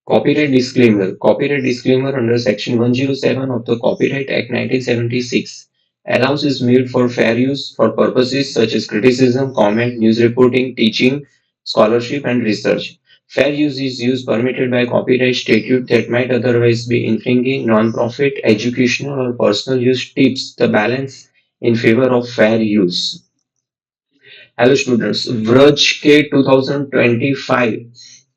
Copyright disclaimer. Copyright disclaimer under Section 107 of the Copyright Act 1976 allows is made for fair use for purposes such as criticism, comment, news reporting, teaching, scholarship, and research. Fair use is use permitted by copyright statute that might otherwise be infringing. Non-profit, educational, or personal use tips the balance in favor of fair use. Hello students, Vraj के 2025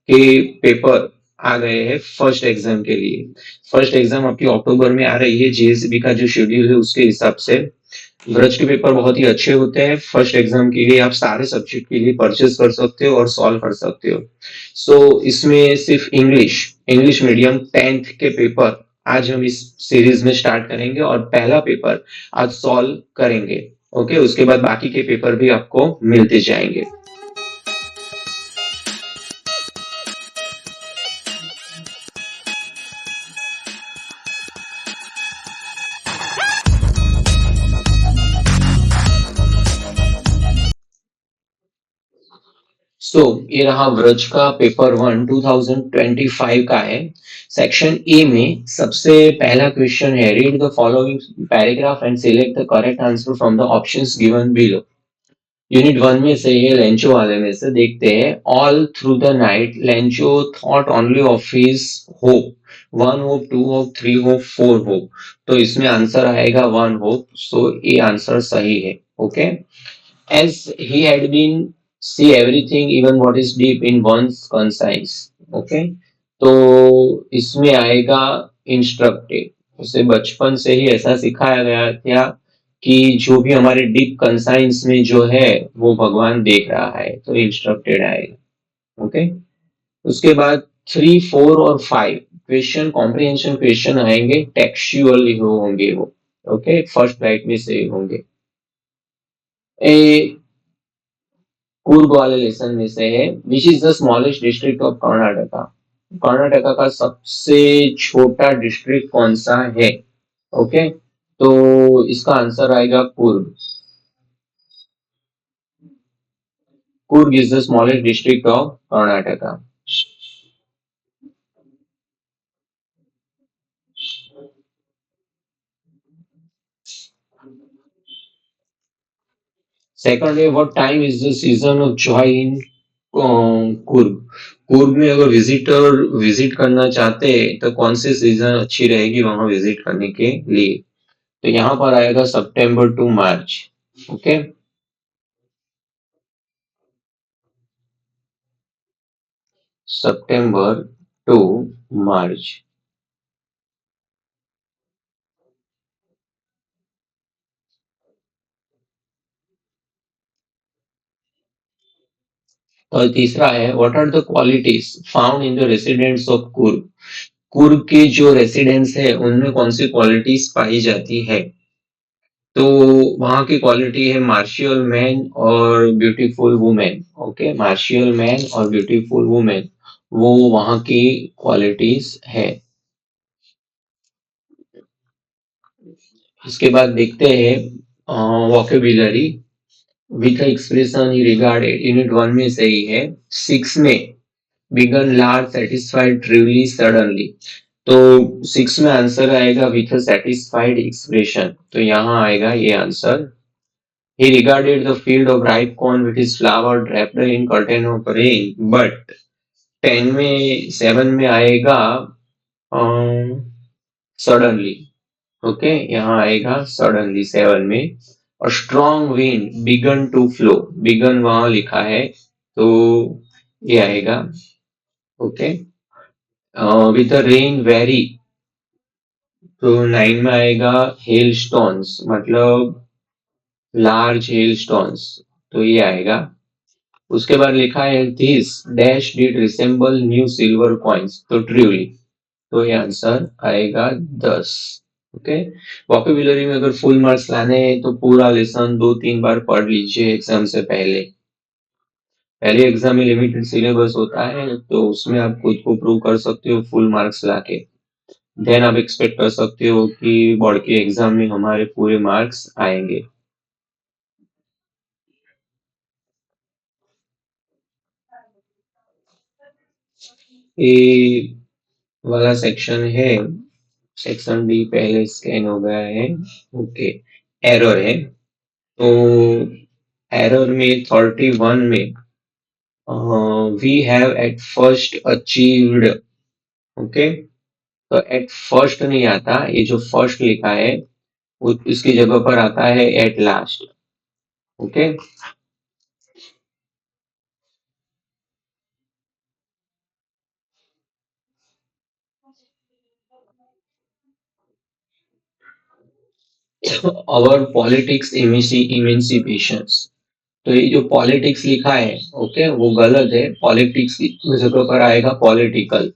के paper आ गए हैं first exam के लिए। First exam आपकी अक्टूबर में आ रही है। जेएसबी का जो शेड्यूल है उसके हिसाब से ब्रज के पेपर बहुत ही अच्छे होते हैं। फर्स्ट एग्जाम के लिए आप सारे सब्जेक्ट के लिए परचेस कर सकते हो और सॉल्व कर सकते हो। सो इसमें सिर्फ इंग्लिश इंग्लिश मीडियम 10th के पेपर आज हम इस सीरीज में स्टार्ट करेंगे और पहला पेपर आज सॉल्व करेंगे। ओके, उसके बाद बाकी के पेपर भी आपको मिलते जाएंगे। सो ये रहा व्रज का पेपर 1 2025 का है। सेक्शन ए में सबसे पहला क्वेश्चन है, read the following paragraph and select the correct answer from the options given below. Unit 1 में से ये लेंचो वाले में से देखते हैं। All through the night Lencho thought only of his hope, 1 hope, 2 hope, 3 hope, 4 hope. तो इसमें आंसर आएगा 1 होप। सो ये आंसर सही है। Okay, as he had been see everything even what is deep in one's conscience. Okay, तो इसमें आएगा instructive. उसे बचपन से ही ऐसा सिखाया गया था कि जो भी हमारे डीप कंसाइंस में जो है वो भगवान देख रहा है, तो इंस्ट्रक्टेड आएगा। ओके, उसके बाद 3, 4 और 5 क्वेश्चन कॉम्प्रिहेंशन क्वेश्चन आएंगे, टेक्सचुअल होंगे वो। ओके, फर्स्ट राइट में से होंगे। ए कूर्ग वाले लेसन में से है, which is the smallest district of Karnataka. Karnataka का सबसे छोटा डिस्ट्रिक्ट कौन सा है? ओके, तो इसका आंसर आएगा Coorg. Coorg is the smallest district of Karnataka. Second है, what time is the season of joy in Coorg. Coorg में अगर विजिटर विजिट करना चाहते हैं तो कौन सी सीजन अच्छी रहेगी वहां विजिट करने के लिए? तो यहाँ पर आएगा September to March. Okay, September to March. और तीसरा है, what are the qualities found in the residents of Coorg. Coorg के जो रेसिडेंट्स है उनमें कौन सी क्वालिटीज पाई जाती है? तो वहां की क्वालिटी है मार्शियल मैन और beautiful women. Okay, martial man और ब्यूटीफुल वुमेन वो वहां की क्वालिटीज है। इसके बाद देखते हैं वोकेबुलरी विथ एक्सप्रेशन ही रिगार्डेड। यूनिट 1 में से ही है। 6 में began large satisfied truly suddenly. तो 6 में आंसर आएगा विथ अ सेटिस्फाइड एक्सप्रेशन, तो यहाँ आएगा ये answer. He regarded the field of ripe corn with his flower wrapped in curtain of rain, but 10 में 7 में आएगा सडनली। ओके, यहाँ आएगा सडनली 7 में। और strong wind began to flow, began वहां लिखा है तो ये आएगा। Okay, with the rain very, तो 9 में आएगा हेल स्टोन्स, मतलब लार्ज हेल स्टोन्स, तो ये आएगा। उसके बाद लिखा है this dash did resemble new silver coins, तो ट्रूली, तो ये आंसर आएगा 10। ओके, वोकेबुलरी में अगर फुल मार्क्स लाने हैं तो पूरा लेसन 2-3 बार पढ़ लीजिए एग्जाम से पहले। पहले एग्जाम में लिमिटेड सिलेबस होता है तो उसमें आप खुद को प्रूव कर सकते हो फुल मार्क्स लाके। देन आप एक्सपेक्ट कर सकते हो कि बोर्ड के एग्जाम में हमारे पूरे मार्क्स आएंगे। ए वाला सेक्शन है, सेक्शन डी पहले स्कैन हो गया है। ओके, एरर है। तो एरर में 31 में we have at first achieved. Okay, तो एट फर्स्ट नहीं आता, ये जो फर्स्ट लिखा है इसकी जगह पर आता है एट लास्ट। ओके, और पॉलिटिक्स इमेंसिपेशंस। तो ये जो पॉलिटिक्स लिखा है, ओके, वो गलत है। पॉलिटिक्स की जगह पर आएगा पॉलिटिकल।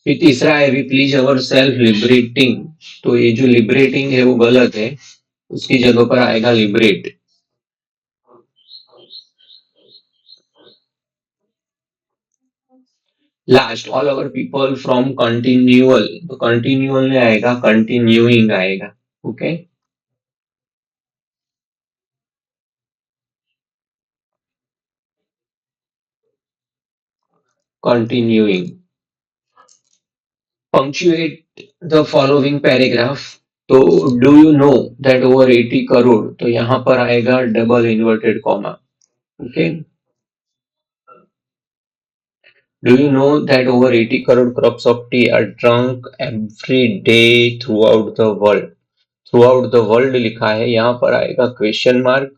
फिर तीसरा है we please our self liberating. तो ये जो लिबरेटिंग है वो गलत है, उसकी जगह पर आएगा liberate. Last, all over people from continual. तो कंटिन्यूअल में आएगा कंटिन्यूइंग आएगा। Okay, continuing. Punctuate the following paragraph. तो do you know that over 80 crore, तो यहाँ पर आएगा double inverted comma. Okay, do you know that over 80 crore crops of tea are drunk every day throughout the world. Throughout the world लिखा है, यहाँ पर आएगा क्वेश्चन मार्क।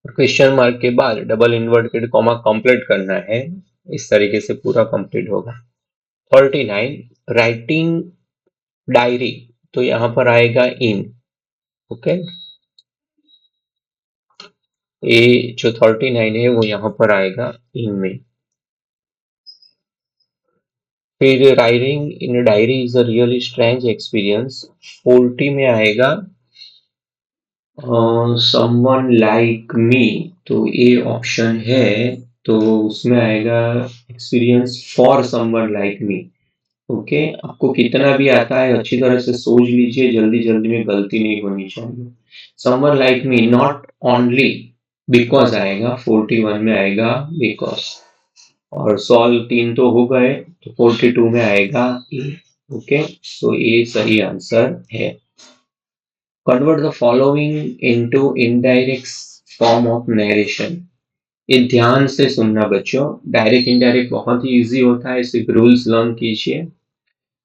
क्वेश्चन मार्क के बाद डबल इन्वर्टेड कॉमा कंप्लीट करना है। इस तरीके से पूरा कंप्लीट होगा। 39, राइटिंग डायरी। तो यहाँ पर आएगा इन। ओके, ये जो 39 है वो यहाँ पर आएगा इन में। फिर writing in diary is a really strange experience. 40 में आएगा समवन लाइक मी। तो ये ऑप्शन है, तो उसमें आएगा experience for someone like me. Okay, आपको कितना भी आता है अच्छी तरह से सोच लीजिए, जल्दी जल्दी में गलती नहीं होनी चाहिए। Someone like me not only because आएगा। 41 में आएगा बिकॉज। और सॉल्व 3 तो हो गए, तो 42 में आएगा ए। ओके, तो ये सही आंसर है। Convert the following into indirect form of narration. ये ध्यान से सुनना बच्चों, डायरेक्ट इनडायरेक्ट बहुत ही इजी होता है, सिर्फ रूल्स लर्न कीजिए।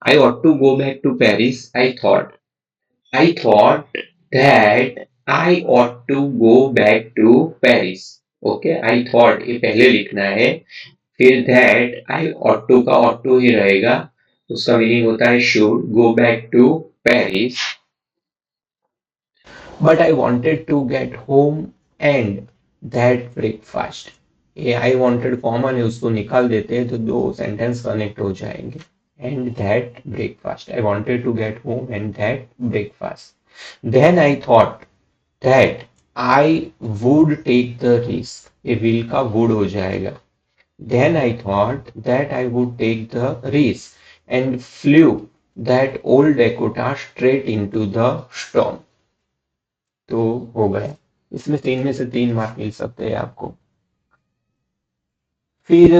आई ought to go back to Paris. I thought that I ought to go back to Paris. Okay, I thought ये पहले लिखना है, फिर दैट आई ought to का ought to ही रहेगा, उसका मीनिंग होता है should go back to Paris. But I wanted to get home and that breakfast. ये आई वॉन्टेड कॉमन है, उसको निकाल देते हैं तो दो सेंटेंस कनेक्ट हो जाएंगे। And that breakfast, I wanted to get home and that breakfast. Then I thought that I would take the risk. ये विल का वुड हो जाएगा। Then I thought that I would take the risk and flew that old Dakota straight into the storm. तो हो गया। इसमें 3 में से 3 मार्क मिल सकते हैं आपको। फिर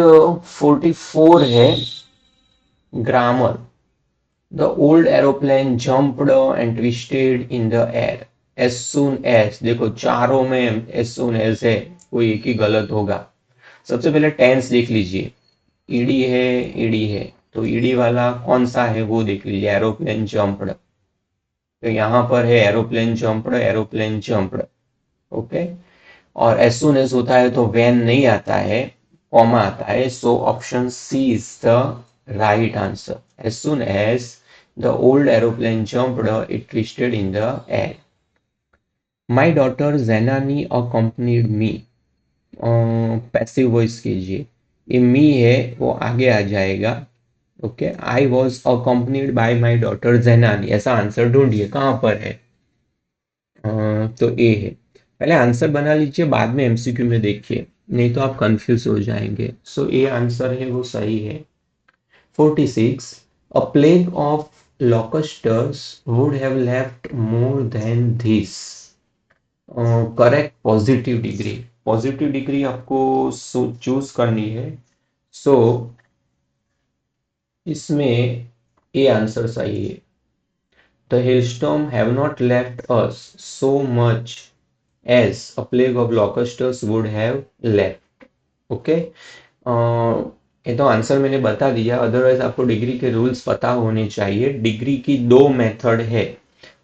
44 है grammar. The old aeroplane jumped and twisted in the air as soon as. देखो चारों में एज सून एज है, कोई एक ही गलत होगा। सबसे पहले टेंस देख लीजिए, ईडी है, ईडी है, तो ईडी वाला कौन सा है वो देख लीजिए। एरोप्लेन जम्प्ड, तो यहाँ पर है aeroplane jumped, aeroplane jumped. Okay, और एज सुन एज होता है तो व्हेन नहीं आता है, कॉमा आता है। So option C is the right answer. As soon as the old aeroplane jumped it twisted in the air. My daughter Janani accompanied me. Passive voice कीजिए, ये मी है वो आगे आ जाएगा। Okay, I was accompanied by my daughter Janani, ऐसा answer ढूंढिए कहाँ पर है। तो ए है। पहले आंसर बना लीजिए, बाद में एमसीक्यू में देखिए, नहीं तो आप कंफ्यूज हो जाएंगे। सो ए आंसर है वो सही है। 46, a plague of locusts would have left more than this. Correct positive degree आपको चूज करनी है। सो इसमें ए आंसर सही है। The hailstorm have not left us so much as a plague of locusts would have left. Okay, ये तो answer मैंने बता दिया। अदरवाइज आपको डिग्री के रूल्स पता होने चाहिए। डिग्री की दो मेथड है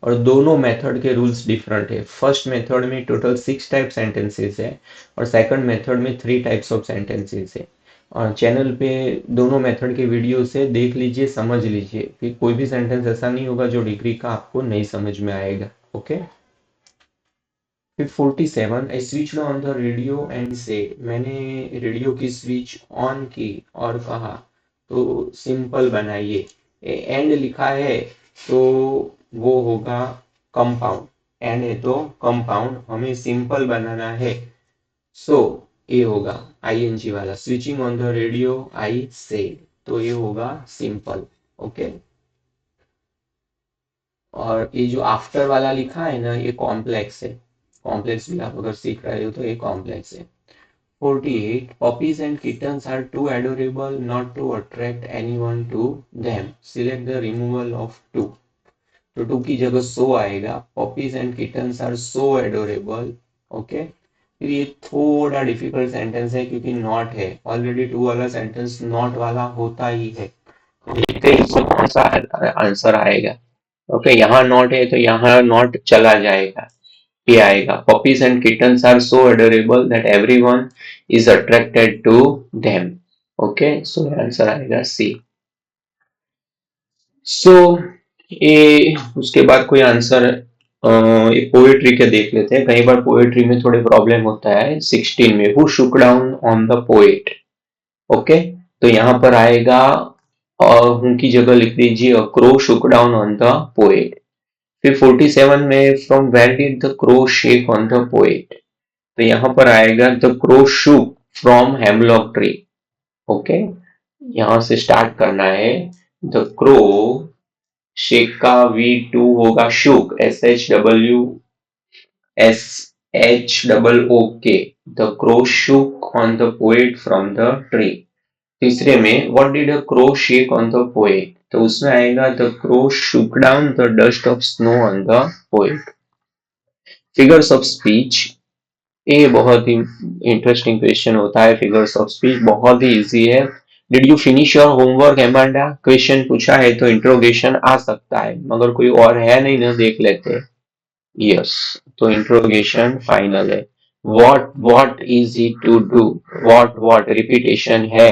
और दोनों मेथड के रूल्स डिफरेंट है। फर्स्ट मेथड में टोटल 6 टाइप सेंटेंसेस है और सेकंड मेथड में 3 टाइप्स ऑफ सेंटेंसेस है। और चैनल पे दोनों मेथड के वीडियो से देख लीजिए, समझ लीजिए, फिर कोई भी सेंटेंस ऐसा नहीं होगा जो डिग्री का आपको नहीं समझ में आएगा। ओके, फिर 47, I switch on the radio and से, मैंने रेडियो की स्विच ऑन की और कहा। तो सिंपल बनाइए, एंड लिखा है तो वो होगा कंपाउंड, एंड है तो कंपाउंड, हमें सिंपल बनाना है। सो ये होगा आईएनजी वाला, switching on the radio I said, तो ये होगा सिंपल। ओके, और ये जो आफ्टर वाला लिखा है ना, ये कॉम्प्लेक्स है। कॉम्प्लेक्स भी आप अगर सीख रहे हो तो ये कॉम्प्लेक्स है। 48, puppies and kittens are too adorable not to attract anyone to them. Select the removal of two. तो टू की जगह सो आएगा। Puppies and kittens are so adorable. Okay, फिर ये थोड़ा डिफिकल्ट सेंटेंस है क्योंकि नॉट है। ऑलरेडी टू वाला सेंटेंस नॉट वाला होता ही है। देखते हैं इसमें कौन सा आंसर आएगा। ओके, यहाँ नॉट है तो यहाँ नॉट चला जाएगा, ये आएगा। Puppies and kittens are so adorable that everyone is attracted to them. Okay, so answer आएगा सी। सो ये उसके बाद कोई आंसर, ये पोएट्री के देख लेते हैं। कई बार पोएट्री में थोड़े प्रॉब्लम होता है। 16 में, who Shuk down on the poet. Okay, तो यहाँ पर आएगा और हूं की जगह लिख दीजिए a crow shook down on the poet. फिर 47 में, from where did the crow shake on the poet. तो यहाँ पर आएगा the crow shook from hemlock tree. Okay, यहाँ से स्टार्ट करना है। द क्रो, शेक का V2 होगा शुक, SHOOK। The crow Shuk on the poet from the tree. तीसरे में, what did a crow shake on the poet, तो उसमें आएगा the crow shook down the dust of snow on the poet. Figures of speech, ये बहुत ही interesting question होता है। Figures of speech बहुत ही इजी है। Did you finish your homework Amanda, question पूछा है तो इंट्रोगेशन आ सकता है, मगर कोई और है नहीं ना, देख लेते हैं। यस, तो इंट्रोगेशन फाइनल है। What is he to do, what repetition है,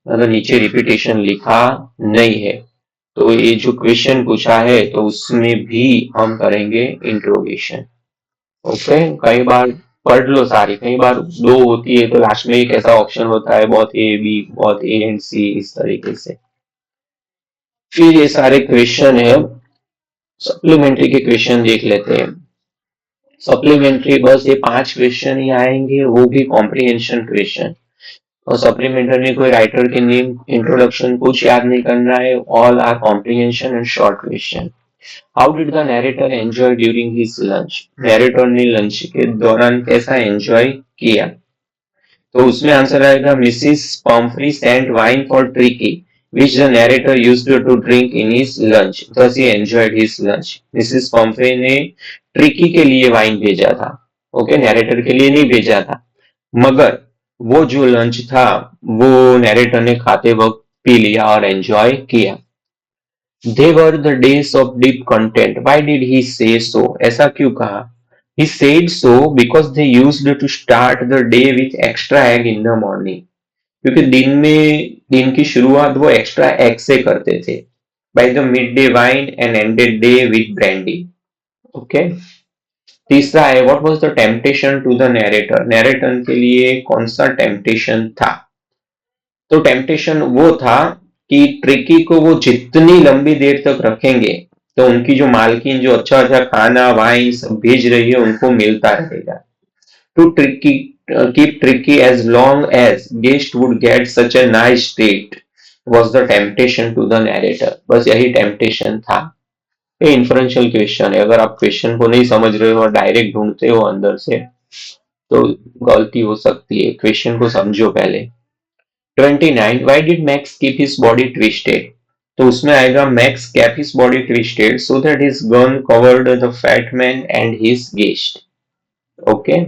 मतलब नीचे रिपीटेशन लिखा नहीं है। तो ये जो क्वेश्चन पूछा है तो उसमें भी हम करेंगे इंट्रोगेशन। ओके, कई बार पढ़ लो सारी, कई बार दो होती है तो लास्ट में एक ऐसा ऑप्शन होता है, बहुत ए बी, बहुत ए एंड सी, इस तरीके से। फिर ये सारे क्वेश्चन है। सप्लीमेंट्री के क्वेश्चन देख लेते हैं। सप्लीमेंट्री बस ये 5 क्वेश्चन ही आएंगे, वो भी कॉम्प्रिहेंशन क्वेश्चन। और सप्लीमेंट्री में कोई राइटर के नेम, इंट्रोडक्शन कुछ याद नहीं करना है। All are comprehension and short question. How did the narrator enjoy during his lunch, narrator ने लंच के दौरान कैसा एंजॉय किया। तो उसमें आंसर आएगा Mrs Pumphrey sent wine for Tricki which the narrator used to drink in his lunch, thus he enjoyed his lunch. Mrs Pomfrey ने tricky के लिए वाइन भेजा था। ओके, नैरेटर के लिए नहीं भेजा था, मगर वो जो लंच था वो नैरेटर ने खाते वक्त पी लिया और एंजॉय किया। They were the days of deep content. Why did he say so? ऐसा क्यों कहा? He said so because they used to start the day with extra egg in the morning. क्योंकि दिन की शुरुआत वो एक्स्ट्रा एग से करते थे। By the midday wine and ended day with brandy. Okay. तीसरा है, what was the temptation to the narrator? Narrator के लिए कौन सा टेम्पटेशन था? तो टेम्पटेशन वो था कि ट्रिकी को वो जितनी लंबी देर तक रखेंगे तो उनकी जो मालकिन जो अच्छा अच्छा खाना वाइन सब भेज रही है उनको मिलता रहेगा। To Tricki, keep Tricki as long as guest would get such a nice treat was the temptation to the narrator. बस यही टेम्पटेशन था। ये इन्फ्रेंशियल क्वेश्चन है, अगर आप क्वेश्चन को नहीं समझ रहे हो और डायरेक्ट ढूंढते हो अंदर से तो गलती हो सकती है, क्वेश्चन को समझो पहले। 29 why did max keep his body twisted, तो उसमें आएगा max kept his body twisted so that his gun covered the fat man and his guest। Okay,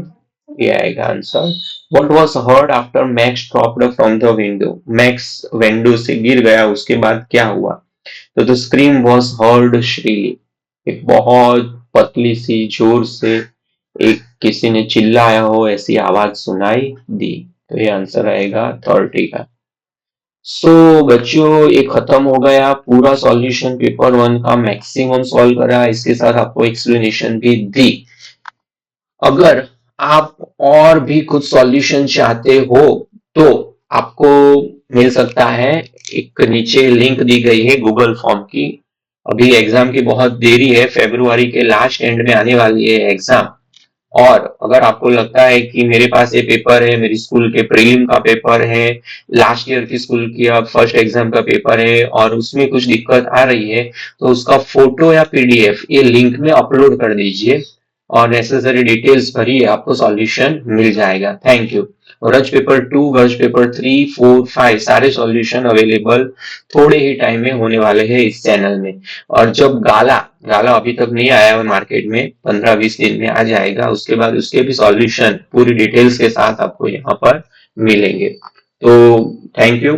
ये आएगा answer. What was heard after max dropped from the window, max window से गिर गया उसके बाद क्या हुआ, तो द स्क्रीम वाज हर्ड श्रीली, एक बहुत पतली सी जोर से एक किसी ने चिल्लाया हो ऐसी आवाज सुनाई दी, तो ये आंसर आएगा 30 का। सो बच्चों ये खत्म हो गया पूरा सॉल्यूशन पेपर वन का, मैक्सिमम सॉल्व करा, इसके साथ आपको एक्सप्लेनेशन भी दी। अगर आप और भी कुछ सॉल्यूशन चाहते हो तो आपको मिल सकता है, एक नीचे लिंक दी गई है गूगल फॉर्म की। अभी एग्जाम की बहुत देरी है, फरवरी के लास्ट एंड में आने वाली है एग्जाम। और अगर आपको लगता है कि मेरे पास ये पेपर है, मेरी स्कूल के प्रीलिम का पेपर है, लास्ट ईयर की स्कूल की अब फर्स्ट एग्जाम का पेपर है और उसमें कुछ दिक्कत आ रही है, तो उसका फोटो या पीडीएफ ये लिंक में अपलोड कर दीजिए और नेसेसरी डिटेल्स भरिए, आपको सॉल्यूशन मिल जाएगा। Thank you. गज पेपर 2, गज पेपर 3, 4, 5 सारे सॉल्यूशन अवेलेबल थोड़े ही टाइम में होने वाले हैं इस चैनल में। और जब गाला गाला अभी तक नहीं आया है मार्केट में, 15-20 दिन में आ जाएगा, उसके बाद उसके भी सॉल्यूशन पूरी डिटेल्स के साथ आपको यहाँ पर मिलेंगे। तो थैंक यू।